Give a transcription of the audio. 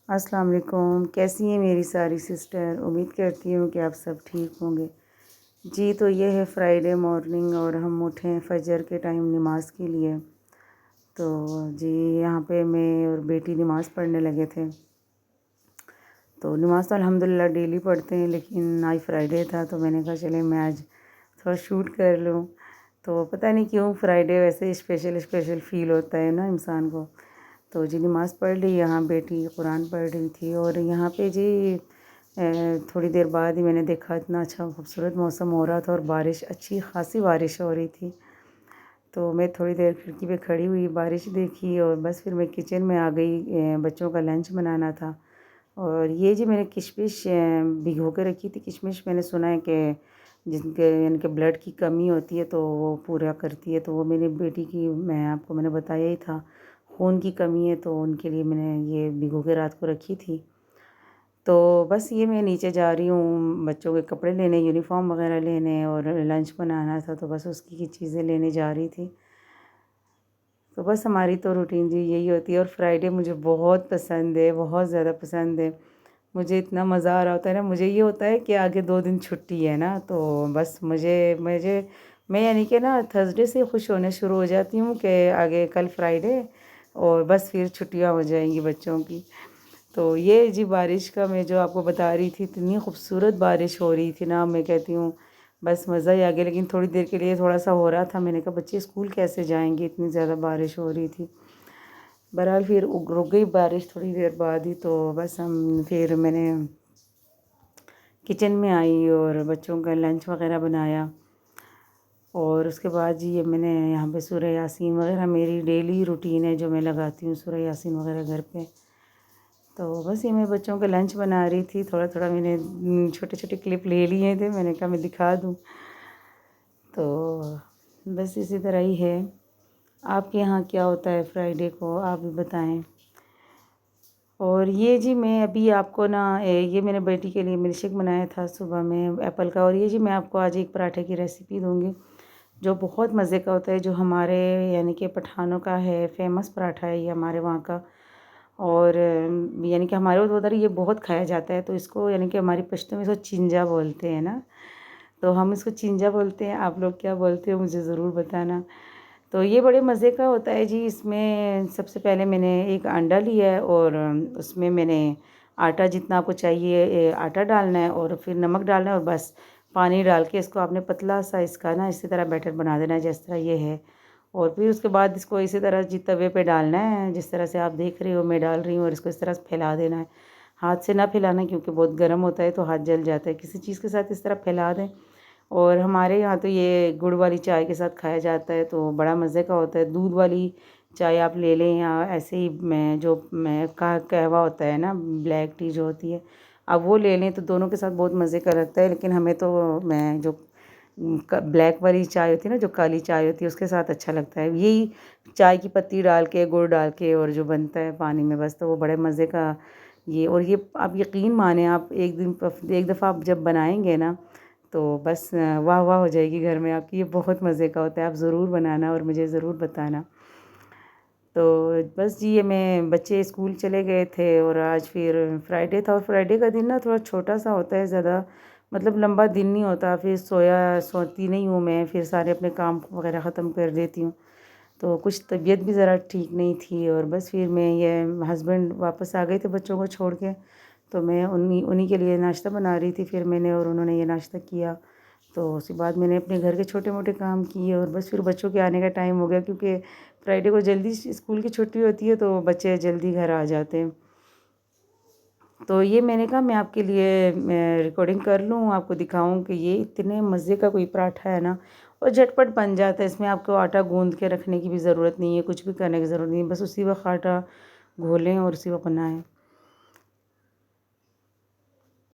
अस्सलाम वालेकुम। कैसी हैं मेरी सारी सिस्टर। उम्मीद करती हूँ कि आप सब ठीक होंगे। जी तो ये है फ्राइडे मॉर्निंग और हम उठे हैं फजर के टाइम नमाज के लिए। तो जी यहाँ पे मैं और बेटी नमाज़ पढ़ने लगे थे। तो नमाज़ तो अल्हम्दुलिल्लाह डेली पढ़ते हैं, लेकिन आज फ्राइडे था तो मैंने कहा चले मैं आज थोड़ा शूट कर लूँ। तो पता नहीं क्यों फ्राइडे वैसे स्पेशल स्पेशल फ़ील होता है ना इंसान को। तो जी नमाज़ पढ़ ली, यहाँ बेटी कुरान पढ़ रही थी और यहाँ पे जी थोड़ी देर बाद ही मैंने देखा इतना अच्छा खूबसूरत मौसम हो रहा था और बारिश अच्छी खासी बारिश हो रही थी। तो मैं थोड़ी देर खिड़की पे खड़ी हुई, बारिश देखी और बस फिर मैं किचन में आ गई। बच्चों का लंच बनाना था और ये जी मैंने किशमिश भिगो के रखी थी। किशमिश मैंने सुना है कि जिनके यानी कि ब्लड की कमी होती है तो वो पूरा करती है। तो वो मेरी बेटी की मैंने बताया ही था, खून की कमी है तो उनके लिए मैंने ये भिगो के रात को रखी थी। तो बस ये मैं नीचे जा रही हूँ बच्चों के कपड़े लेने, यूनिफ़ॉर्म वग़ैरह लेने और लंच बनाना था, तो बस उसकी की चीज़ें लेने जा रही थी। तो बस हमारी तो रूटीन जी यही होती है और फ्राइडे मुझे बहुत पसंद है, बहुत ज़्यादा पसंद है। मुझे इतना मज़ा आ रहा होता है ना, मुझे ये होता है कि आगे 2 दिन छुट्टी है ना, तो बस मुझे मुझे मैं यानी कि ना थर्सडे से खुश होने शुरू हो जाती हूँ कि आगे कल फ्राइडे और बस फिर छुट्टियाँ हो जाएँगी बच्चों की। तो ये जी बारिश का मैं जो आपको बता रही थी, इतनी खूबसूरत बारिश हो रही थी ना, मैं कहती हूँ बस मज़ा ही आ गया। लेकिन थोड़ी देर के लिए थोड़ा-सा हो रहा था, मैंने कहा बच्चे स्कूल कैसे जाएँगे, इतनी ज़्यादा बारिश हो रही थी। बहरहाल फिर रुक गई बारिश थोड़ी देर बाद ही, तो बस फिर मैंने किचन में आई और बच्चों का लंच वग़ैरह बनाया और उसके बाद जी ये मैंने यहाँ पे सूरह यासीन वग़ैरह मेरी डेली रूटीन है जो मैं लगाती हूँ सूरह यासीन वग़ैरह घर पे। तो बस ये मैं बच्चों का लंच बना रही थी, थोड़ा-थोड़ा मैंने छोटे-छोटे क्लिप ले लिए थे, मैंने कहा मैं दिखा दूँ। तो बस इसी तरह ही है। आपके यहाँ क्या होता है फ्राइडे को, आप भी बताएँ? और ये जी मैं अभी आपको ना ये मैंने बेटी के लिए मिल्कशेक बनाया था सुबह में एप्पल का, और ये जी मैं आपको आज एक पराठे की रेसिपी दूँगी, जो बहुत मज़े का होता है, जो हमारे यानी कि पठानों का है, फ़ेमस पराठा है ये हमारे वहाँ का। और यानी कि हमारे उधर ये बहुत खाया जाता है, तो इसको यानी कि हमारी पश्तो में इसको चिंजा बोलते हैं ना, तो हम इसको चिंजा बोलते हैं। आप लोग क्या बोलते हो मुझे ज़रूर बताना। तो ये बड़े मज़े का होता है जी। इसमें सबसे पहले मैंने एक अंडा लिया है और उसमें मैंने आटा जितना आपको चाहिए आटा डालना है और फिर नमक डालना है और बस पानी डाल के इसको आपने पतला सा इसका ना इसी तरह बैटर बना देना है जिस तरह ये है। और फिर उसके बाद इसको इसी तरह जी तवे पे डालना है, जिस तरह से आप देख रहे हो मैं डाल रही हूँ, और इसको इस तरह से फैला देना है। हाथ से ना फैलाना क्योंकि बहुत गर्म होता है तो हाथ जल जाता है। किसी चीज़ के साथ इस तरह फैला दें। और हमारे यहाँ तो ये गुड़ वाली चाय के साथ खाया जाता है तो बड़ा मज़े का होता है। दूध वाली चाय आप ले लें या ऐसे ही मैं कहवा होता है ना, ब्लैक टी जो होती है, आप वो ले लें तो दोनों के साथ बहुत मज़े का लगता है। लेकिन हमें तो मैं जो ब्लैक वाली चाय होती है ना, जो काली चाय होती है उसके साथ अच्छा लगता है। यही चाय की पत्ती डाल के गुड़ डाल के और जो बनता है पानी में बस, तो वो बड़े मज़े का ये। और ये आप यकीन माने, आप एक दफ़ा आप जब बनाएंगे ना तो बस वाह वाह हो जाएगी घर में आपकी। ये बहुत मज़े का होता है, आप ज़रूर बनाना और मुझे ज़रूर बताना। तो बस जी ये मैं बच्चे स्कूल चले गए थे और आज फिर फ्राइडे था और फ्राइडे का दिन ना थोड़ा छोटा सा होता है, ज़्यादा मतलब लंबा दिन नहीं होता। फिर सोती नहीं हूँ मैं, फिर सारे अपने काम वगैरह ख़त्म कर देती हूँ। तो कुछ तबीयत भी ज़रा ठीक नहीं थी और बस फिर मैं ये हस्बैंड वापस आ गए थे बच्चों को छोड़ के, तो मैं उन्हीं उन्हीं के लिए नाश्ता बना रही थी। फिर मैंने और उन्होंने ये नाश्ता किया, तो उसके बाद मैंने अपने घर के छोटे-मोटे काम किए और बस फिर बच्चों के आने का टाइम हो गया, क्योंकि फ्राइडे को जल्दी स्कूल की छुट्टी होती है तो बच्चे जल्दी घर आ जाते हैं। तो ये मैंने कहा मैं आपके लिए मैं रिकॉर्डिंग कर लूँ, आपको दिखाऊँ कि ये इतने मज़े का कोई पराठा है ना, और झटपट बन जाता है। इसमें आपको आटा गूँध के रखने की भी ज़रूरत नहीं है, कुछ भी करने की ज़रूरत नहीं है, बस उसी वक़्त आटा घोलें और उसी वक़्त बनाएँ।